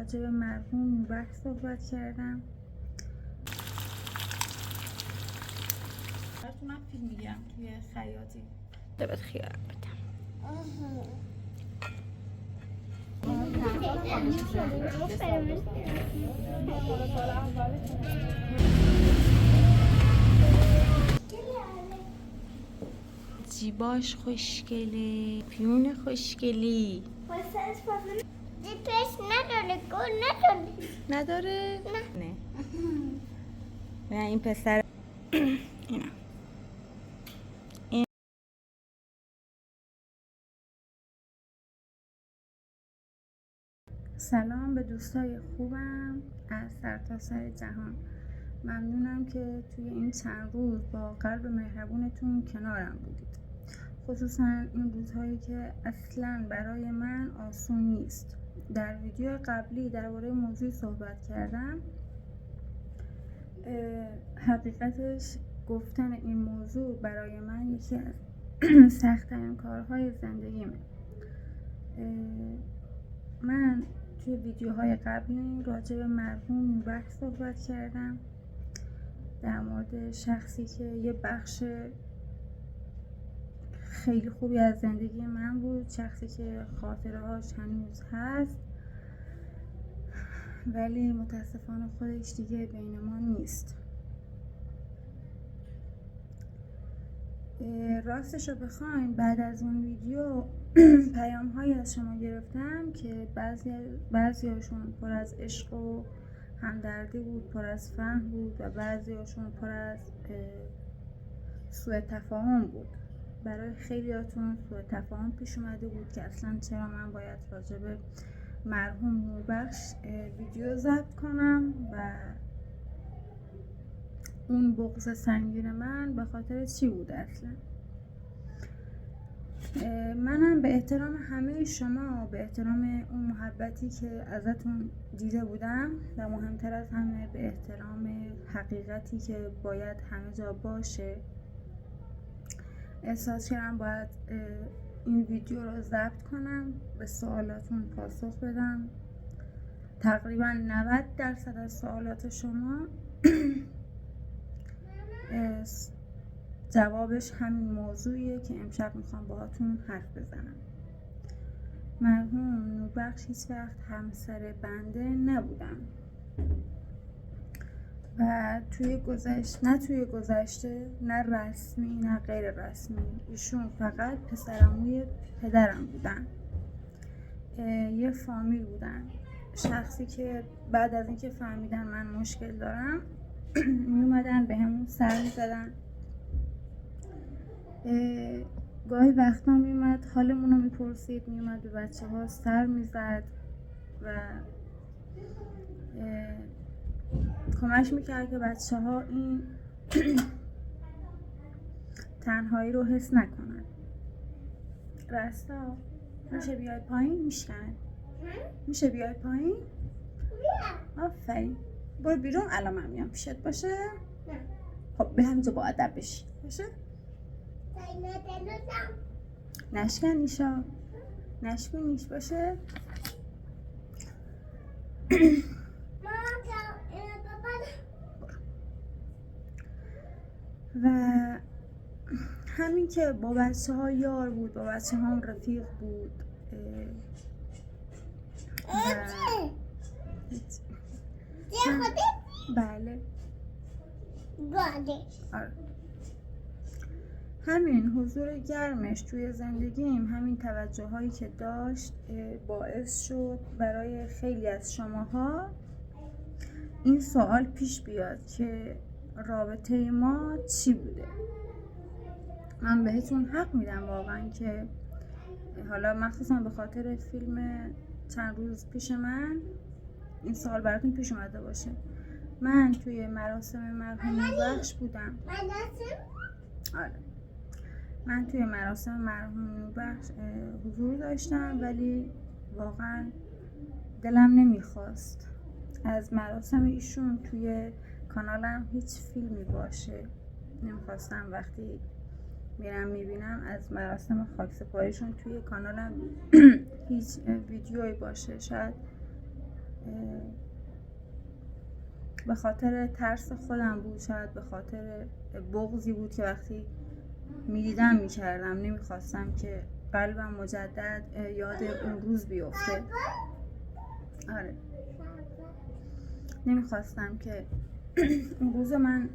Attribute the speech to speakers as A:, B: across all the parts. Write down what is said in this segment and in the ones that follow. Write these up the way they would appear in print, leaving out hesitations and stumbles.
A: راجع به مرحوم نوبخش صحبت کردم. براتونم فیلم میگم توی خیاطی بهت خیال بدم. جیباش خوشگله، پیون خوشگلی.
B: جیبش نداره، گل
A: نداره؟ نه. نه این پسر اینا. سلام به دوستای خوبم از سرتاسر جهان. ممنونم که توی این چند روز با قلب مهربونتون کنارم بودید، خصوصا این روزهایی که اصلاً برای من آسون نیست. در ویدیو قبلی درباره موضوع صحبت کردم. حقیقتش گفتن این موضوع برای من یکی از سخت‌ترین کارهای زندگیمه. من توی ویدیوهای قبلی راجع به مرحوم نوبخش صحبت کردم، در مورد شخصی که یه بخش خیلی خوبی از زندگی من بود، شخصی که خاطرهاش هنوز هست ولی متاسفانه خودش دیگه بین ما نیست. راستش رو بخوایم بعد از اون ویدیو پیام هایی از شما گرفتم که بعضی هاشون پر از عشق و همدردی بود، پر از فهم بود و بعضی هاشون پر از سوء تفاهم بود. برای خیلیاتون سوء تفاهم پیش اومده بود که اصلا چرا من باید راجع به مرحوم نوبخش ویدیو ضبط کنم و اون بغض سنگین من به خاطر چی بود اصلا. منم به احترام همه شما، به احترام اون محبتی که ازتون دیده بودم و مهمتر از همه به احترام حقیقتی که باید همه جا باشه، احساس کردم باید این ویدیو رو ضبط کنم، به سوالاتون پاسخ بدم. تقریبا 90% از سوالات شما جوابش همین موضوعیه که امشب میخوام باهاتون حرف بزنم. مرحوم نوبخش هیچ وقت همسر بنده نبودن و توی گذشته نه رسمی نه غیر رسمی ایشون فقط پسرعموی پدرم بودن. یه فامیل بودن. شخصی که بعد از اینکه فهمیدن من مشکل دارم میومدن به همون سر میزدن. گاهی وقتا میومد حالمون رو میپرسید، میومد به بچه ها سر میزد و کمک میکرد که بچه ها این تنهایی رو حس نکنن. رستا میشه بیای پایین؟ میشه بیای پایین؟ آفرین. برو بیرون، الان من میام پیشت باشه؟ خب به همینجا با ادب بشی باشه؟ نشکنیش باشه؟ و همین که با بچه ها یار بود، با بچه ها رفیق بود بله آره. همین حضور گرمش توی زندگیم، همین توجه هایی که داشت باعث شد برای خیلی از شماها این سوال پیش بیاد که رابطه ما چی بوده. من بهتون حق میدم واقعا که حالا مخصوصا به خاطر فیلم چند روز پیش من این سوال براتون پیش اومده باشه. من توی مراسم مرحوم نوبخش بودم. آره. من توی مراسم مرحوم نوبخش حضور داشتم ولی واقعا دلم نمیخواست از مراسم ایشون توی کانالم هیچ فیلمی باشه. نمیخواستم وقتی میرم میبینم از مراسم خاکسپاریشون توی کانالم هیچ ویدیویی باشه. شاید به خاطر ترس خودم بود، شاید به خاطر بغضی بود که وقتی میدیدم میکردم، نمیخواستم که قلبم مجدد یاد اون روز بیفته. آره، نمیخواستم که اون روز من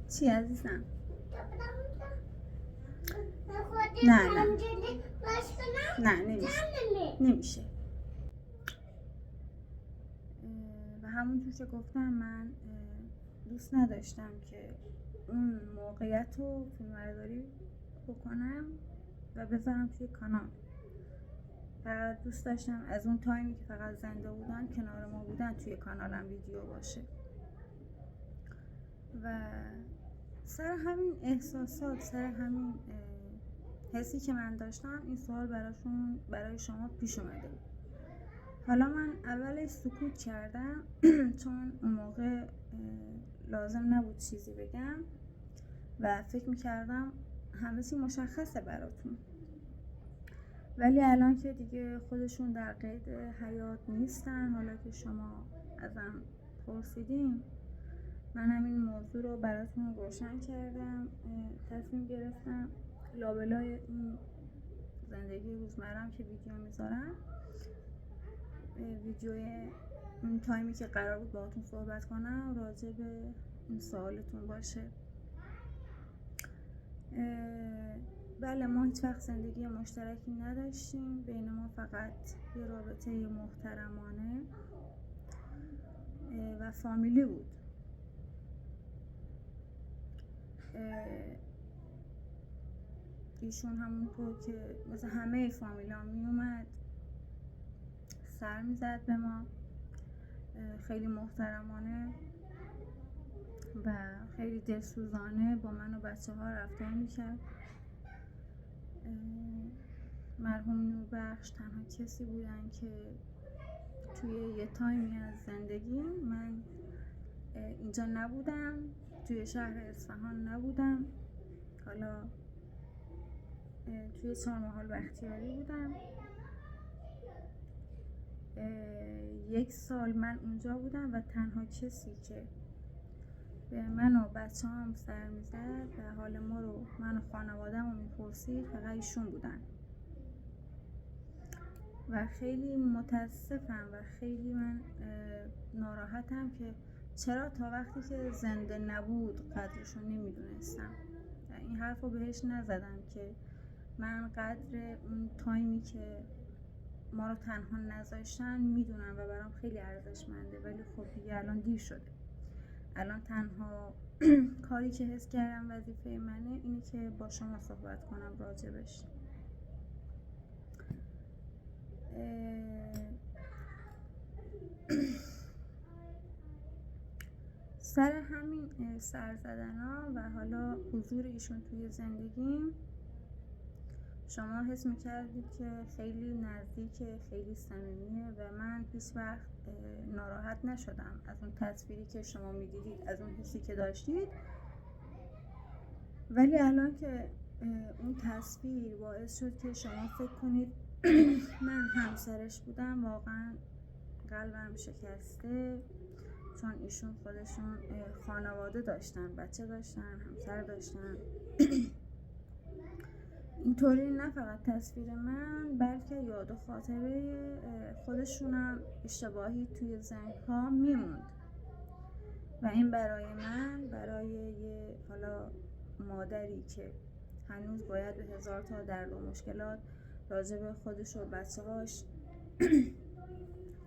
A: چی عزیزم؟ نه نمیشه. و همونجور که گفتم من دوست نداشتم که اون موقعیت رو فیلمبرداری بکنم و بذارم توی کانال. فقط دوست داشتم از اون تایمی که فقط زنده بودن کنار ما بودن توی کانالم ویدیو باشه. و سر همین احساسات، سر همین حسی که من داشتم، این سوال برای شما پیش اومده بود. حالا من اولش سکوت کردم چون اون موقع لازم نبود چیزی بگم و فکر میکردم همه چی مشخصه براتون. ولی الان که دیگه خودشون در قید حیات نیستن، حالا که شما ازم پرسیدین، من همین موضوع رو براتون روشن کردم. تصمیم گرفتم لابلای این زندگی روزمرم که ویدیو میذارم، ویدیوی اون تایمی که قرار بود باهاتون صحبت کنم راجع به این سوالتون باشه. بله، ما هیچ وقت زندگی مشترکی نداشتیم، بین ما فقط یه رابطه محترمانه و فامیلی بود. ایشون همونطور که مثل همه فامیلا می اومد سر میزد به ما، خیلی محترمانه و خیلی دلسوزانه با من و بچه ها رفتار میکرد. مرحوم نوربخش تنها کسی بودن که توی یه تایمی از زندگی من اینجا نبودم، توی شهر اصفهان نبودم، حالا توی چهارمحال بختیاری بودم. 1 سال من اونجا بودم و تنها کسی که به من و بچه هم سر میزد و حال ما رو، من و خانوادم رو میپرسید، فقط ایشون بودن. و خیلی متاسفم و خیلی من ناراحتم که چرا تا وقتی که زنده نبود قدرشو نمیدونستم. این حرف رو بهش نزدم که من قدر اون تایمی که ما رو تنها نذاشتن میدونم و برام خیلی ارزشمنده. ولی خب دیگه الان دیر شده. الان تنها کاری که حس کردم وظیفه منه اینه که با شما صحبت کنم راجبش. سر همین سر زدن ها و حالا حضور ایشون توی زندگیم، شما حس میکردید که خیلی نزدیکه، خیلی صمیمیه و من هیچ وقت ناراحت نشدم از اون تصویری که شما میدیدید، از اون حسی که داشتید. ولی الان که اون تصویر باعث شد که شما فکر کنید من همسرش بودم، واقعا قلبم شکسته، چون ایشون خودشون خانواده داشتن، بچه داشتن، همسر داشتن. اینطوری نه فقط تصویر من، بلکه یاد و خاطره خودشونم اشتباهی توی ذهن‌ها میموند و این برای من، برای یه حالا مادری که هنوز باید به 1000 تا درد و مشکلات راجع به خودش و بچه‌هاش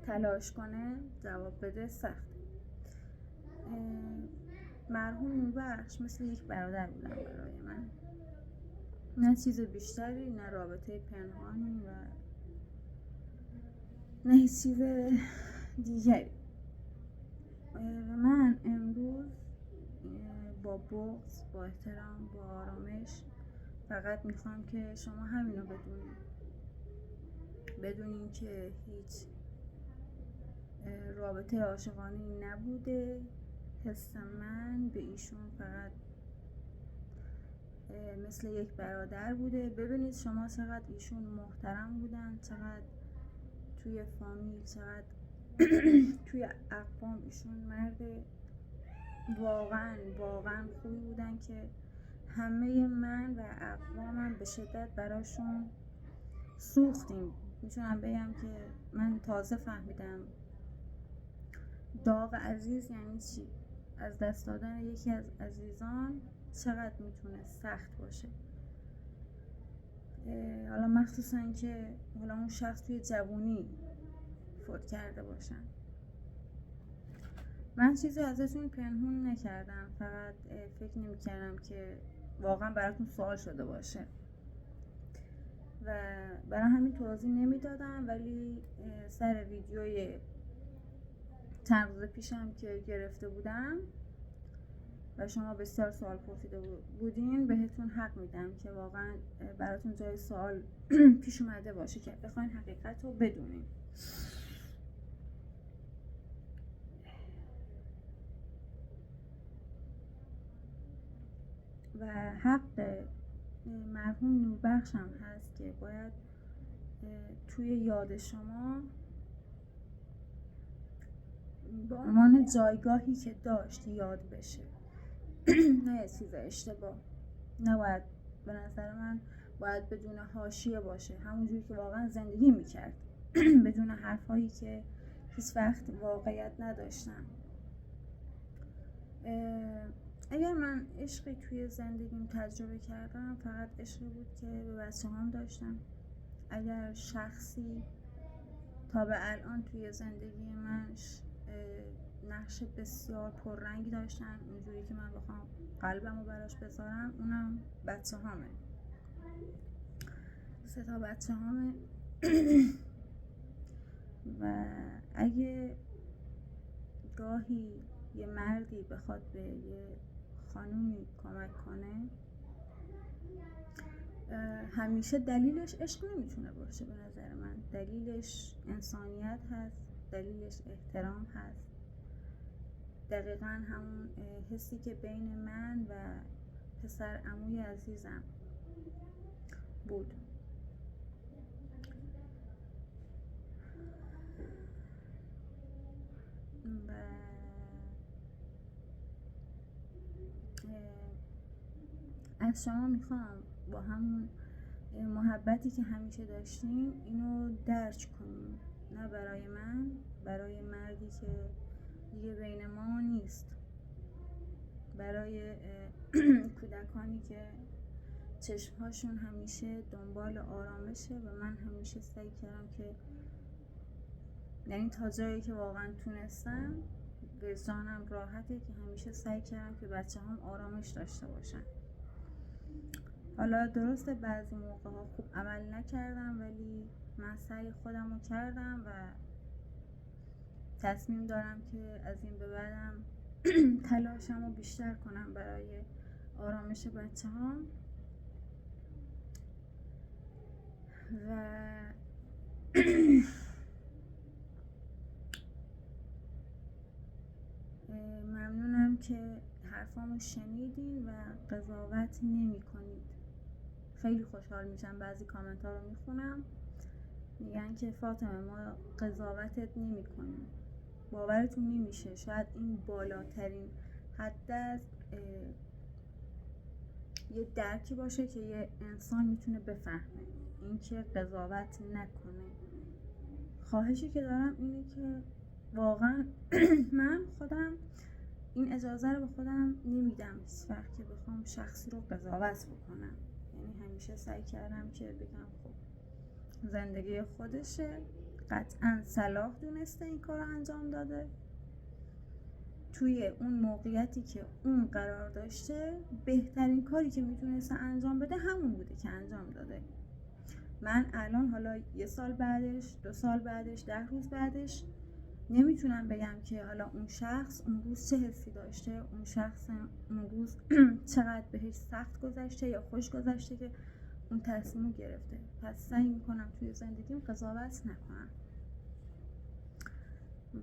A: تلاش کنه، جواب بده، سخت. مرحوم نوربخش مثل یک برادر بودن برای من، نه چیز بیشتری، نه رابطه پنهانی و نه هیچ چیز دیگری. و من امروز با بغض، با احترام، با آرامش فقط میخوام که شما همینو بدونین که هیچ رابطه عاشقانه‌ای نبوده. حس من به ایشون فقط مثل یک برادر بوده. ببینید شما چقدر ایشون محترم بودن، چقدر توی فامیل، چقدر توی اقوام ایشون مرد واقعا خوبی بودن که همه من و اقوامم به شدت براشون سوختیم. میتونم بگم که من تازه فهمیدم داغ عزیز یعنی چی، از دست دادن یکی از عزیزان چقدر میتونه سخت باشه. حالا مخصوصا که حالا اون شخص توی جوونی فوت کرده باشن. من چیزی ازتون پنهون نکردم، فقط فکر نمی‌کردم که واقعا براتون سوال شده باشه و برای همین توضیح نمیدادم. ولی سر ویدیوی چند روز پیشم که گرفته بودم و شما بسیار سوال پرسیده بودین، بهتون حق میدم که واقعا براتون جای سوال پیش اومده باشه که بخواین حقیقت رو بدونین. و حق مرحوم نوربخش هم هست که باید توی یاد شما به عنوان جایگاهی که داشت یاد بشه. نه یه چیز اشتباه، نباید، به نظر من باید بدون حاشیه باشه، همونجوری که واقعا زندگی میکرد بدون حرفایی که هیچ وقت واقعیت نداشتن. اگر من عشقی توی زندگیم تجربه کردم، فقط عشقی بود که به بچه هم داشتم. اگر شخصی تا به الان توی زندگی من نقش بسیار پررنگی داشتن، اونجوری که من بخوام قلبمو براش بذارم، اونم بچه همه، 3 تا بچه همه. و اگه گاهی یه مردی بخواد به یه خانومی کمک کنه، همیشه دلیلش عشق نمیتونه باشه. به نظر من دلیلش انسانیت هست، دلیلش احترام هست، دقیقا همون حسی که بین من و پسر عموی عزیزم بود. و از شما میخوام با همون محبتی که همیشه داشتیم اینو درک کنیم، نه برای من، برای مردی که دیگه بین ما نیست، برای کودکانی که چشمهاشون همیشه دنبال آرامشه و من همیشه سعی کردم که، یعنی تا جایی که واقعا تونستم، به جانم راحته که همیشه سعی کردم که بچه هم آرامش داشته باشن. حالا درسته بعضی موقع ها خوب عمل نکردم، ولی من سعی خودم رو کردم و تصمیم دارم که از این به بعدم تلاشم رو بیشتر کنم برای آرامش بچه ها. و ممنونم که حرفامو شنیدین و قضاوت نمی کنید. خیلی خوشحال میشم، بعضی کامنت ها رو میخونم میگن که فاطمه ما قضاوتت نمی کنیم. باورتون نمیشه، شاید این بالاترین حد از یه درکی باشه که یه انسان میتونه بفهمه، این که قضاوت نکنه. خواهشی که دارم اینه که واقعا من خودم این اجازه رو به خودم نمیدم هیچ وقت که بخوام شخصی رو قضاوت بکنم. یعنی همیشه سعی کردم که بگم خب زندگی خودشه، قطعا صلاح دونسته این کار رو انجام داده، توی اون موقعیتی که اون قرار داشته بهترین کاری که میتونسته انجام بده همون بوده که انجام داده. من الان حالا 1 سال بعدش، 2 سال بعدش، 10 روز بعدش نمیتونم بگم که حالا اون شخص اون روز چه حسی داشته، اون شخص اون روز چقدر بهش سخت گذشته یا خوش گذشته که اون تصمیم گرفته. پس سعی میکنم توی زندگیم قضاوت نکنم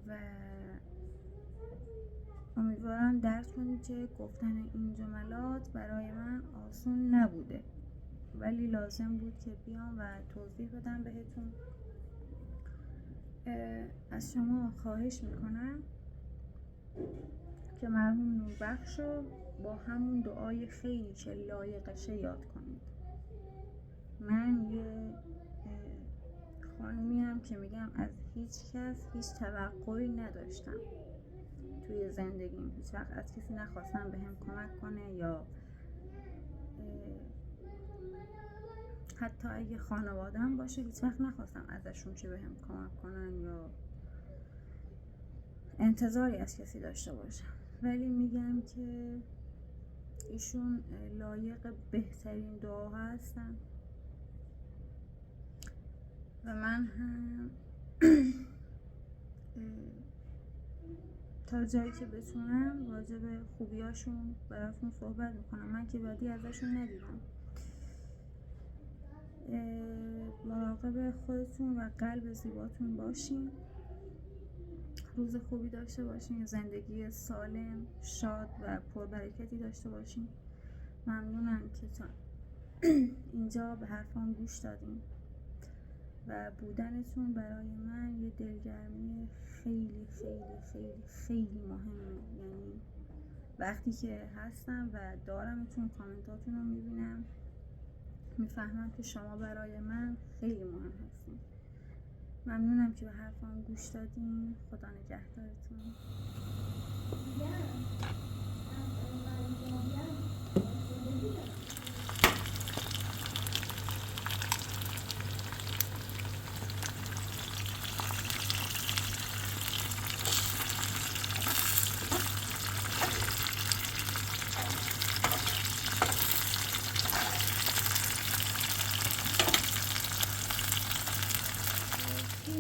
A: و امیدوارم درک کنید که گفتن این جملات برای من آسون نبوده، ولی لازم بود که بیام و توضیح بدم بهتون. از شما خواهش میکنم که مرحوم نوربخش رو با همون دعای خیلی که لایقشه یاد کنید. من یه خانومیم که میگم از هیچ کس هیچ توقعی نداشتم توی زندگیم. هیچ وقت از کسی نخواستم بهم کمک کنه، یا حتی اگه خانواده‌ام باشه هیچ وقت نخواستم ازشون که بهم کمک کنن یا انتظاری از کسی داشته باشم. ولی میگم که ایشون لایق بهترین دعاها هستن و من هم تا جایی که بتونم راجع به خوبیاشون براتون صحبت میکنم. من که بدی ازشون ندیدم. مراقب خودتون و قلب زیباتون باشین. روز خوبی داشته باشین. زندگی سالم، شاد و پربرکتی داشته باشین. ممنونم که تا اینجا به حرفام گوش دادین و بودنتون برای من یه دلگرمی خیلی خیلی خیلی خیلی مهمه. یعنی وقتی که هستم و دارمتون، کامنتاتون رو میبینم، میفهمم که شما برای من خیلی مهم هستین. ممنونم که به حرفام گوش دادین. خدا نگهدارتون.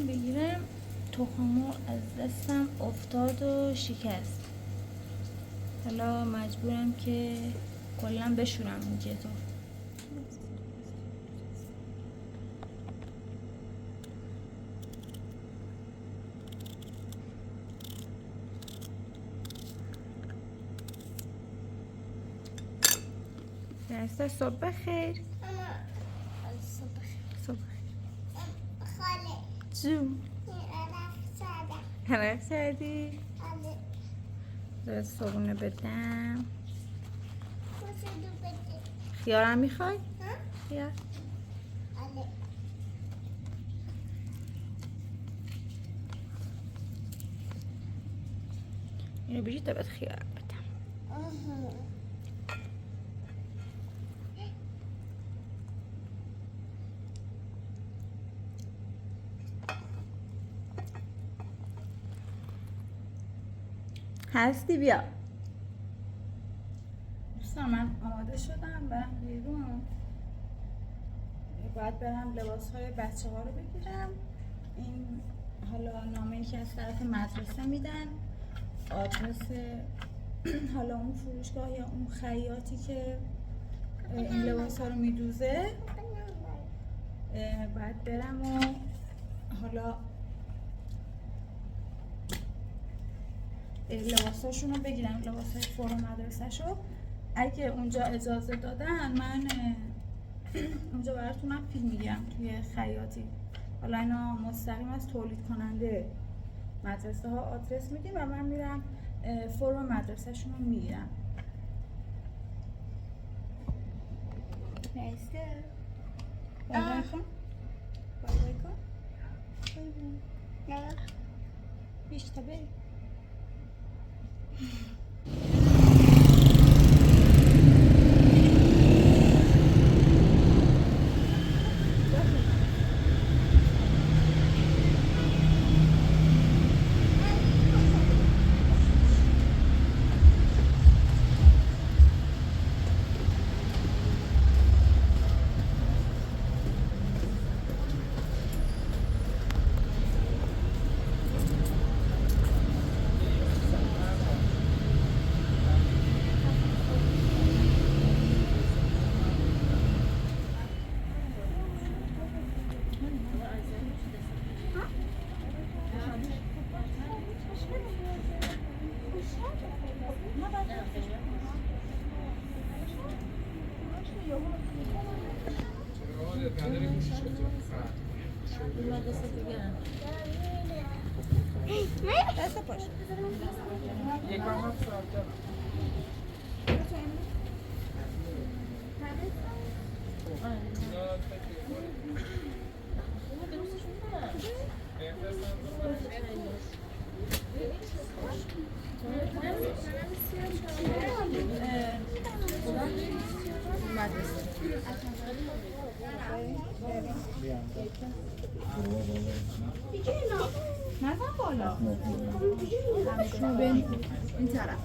A: بگیرم تخمو از دستم افتاد و شکست. حالا مجبورم که کلا بشورم این جتو. درسته. صبح بخیر. صبح بخیر.
B: خاله
A: جون
B: عرق
A: کردی؟ داره صبونه بدم. خیارم میخوای؟ خیار اینو بجید تا بهت خیارم بدم. هستی بیا. دوستان من آماده شدم، برم بیرون. باید برم لباس‌های بچه ها رو بگیرم. این حالا نامه‌ای که از طرف مدرسه میدن، آدرس حالا اون فروشگاه یا اون خیاطی که این لباس ها رو میدوزه، باید برم و حالا لباساشون رو بگیرم، لباسای فرم مدرسه‌شو. اگه اونجا اجازه دادن من اونجا براتونم فیلم میگیرم توی خیاطی. حالا اینا مستقیم از تولید کننده مدرسه ها آدرس میدیم و من میرم فرم مدرسه‌شون رو میگیرم. نیسته بای بای کن. بای بای کن. بای بای. بیش تا بری. باش.
C: یک بار هم سوال دارم.
A: نزن بالا. شما بین این طرف.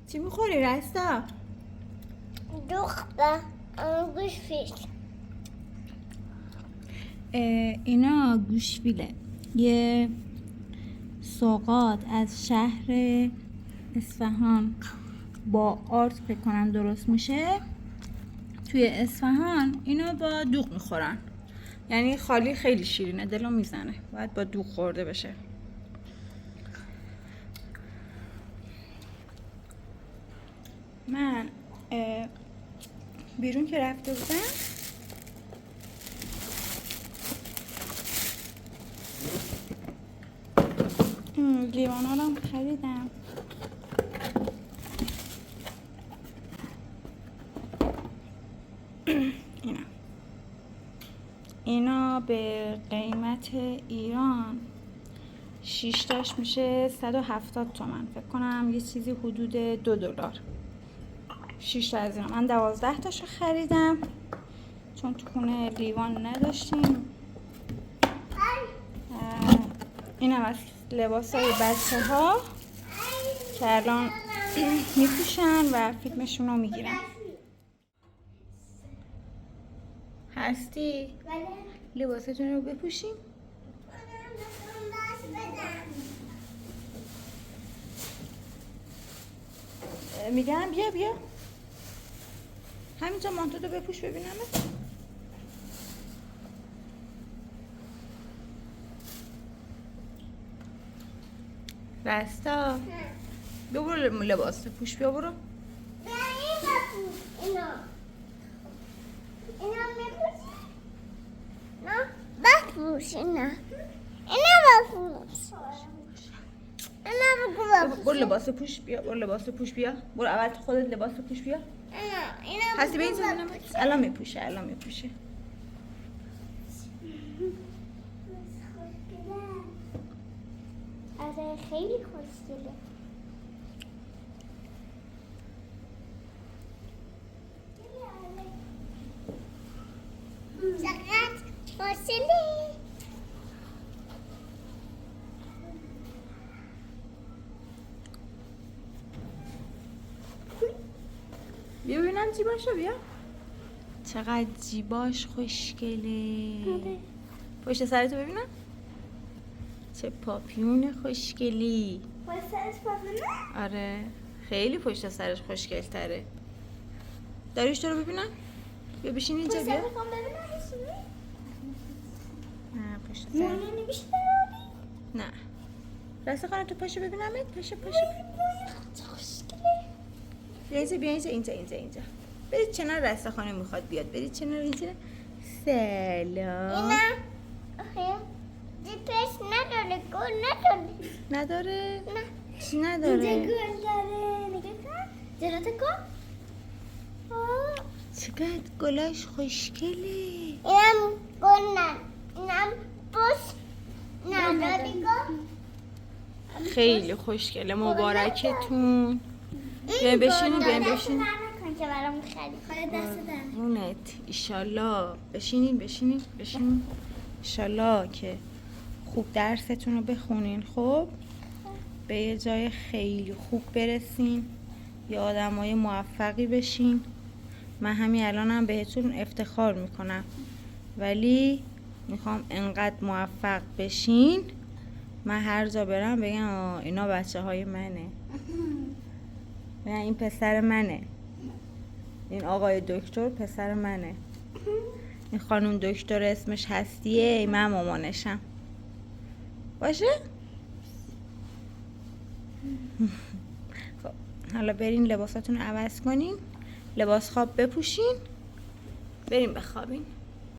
A: چی میخوری رستا؟
B: دختر گوشفیل.
A: اینا گوشفیله، یه سوغات از شهر اصفهان با آرد فکر کنم درست میشه. توی اصفهان اینو با دوغ میخورن، یعنی خالی خیلی شیرینه، دلو میزنه، باید با دوغ خورده بشه. من بیرون که رفته بودم لیوانا رو هم خریدم. اینا به قیمت ایران 6 تاش میشه 170 تومن، فکر کنم یه چیزی حدود $2. 6 تا از اینا من 12 تاشو خریدم چون تو خونه لیوان نداشتیم. اینم از لباسای بچه ها که الان میپوشن و فیلمشون رو میگیرن. هستی؟ لباستون رو بپوشیم؟ میگم بیا همینجا مانتو رو بپوش ببینم. رستا بیا برو لباس پوش، بیا برو.
B: اینا میپوشی؟ نه بپوش. اینا بپوش. اینا بگو بپوش.
A: برو لباس پوش بیا، برو لباس پوش بیا، برو اول تو خودت لباس پوش بیا.
B: اینا
A: هستی به این زمینم الان میپوشه.
B: آره خیلی خوشگله. چقدر خوشگله.
A: بیا ببینم جیباشو، بیا چقدر جیباش خوشگله. پشت سرتو ببینم چه پاپیون خوشگلی.
B: پشت سرش پاپیونه؟
A: آره خیلی پشت سرش خوشگل تره. داریوش تو رو ببینم، بیا بشین اینجا. بیا
B: پشت میخوام ببینم بشینی؟
A: نه پشت سر
B: مونو نمیشه
A: نه. راسته خانه تو پاشو ببینمت. پاشو
B: چه خوشگله.
A: بیا اینجا. برید کنار راسته خانه میخواد بیاد. برید کنار اینجا. سلام.
B: اینا نکنه.
A: نداره؟
B: نه.
A: چی
B: اینجا
A: نداره؟
B: گل داره. نگاه کن. جلوتو کن. آه.
A: چقدر گلاش خوشگله.
B: اینم گل نه. اینم بوس نداری گل.
A: خیلی خوشگله. مبارکتون. بیاین بشینین، بیاین بشین.
B: نکن که برام خرید. دست در.
A: اونت ایشالله. بشینین ایشالله که خوب درستون رو بخونین. خب به یه جای خیلی خوب برسین، یه آدمای موفقی بشین. من همین الانم بهتون افتخار میکنم، ولی میخوام انقدر موفق بشین من هر جا برم بگم اینا بچه های منه، بگم این پسر منه، این آقای دکتر پسر منه، این خانم دکتر اسمش هستیه، من مامانشم. باشه؟ خب حالا برین لباساتون رو عوض کنین، لباس خواب بپوشین، بریم بخوابین.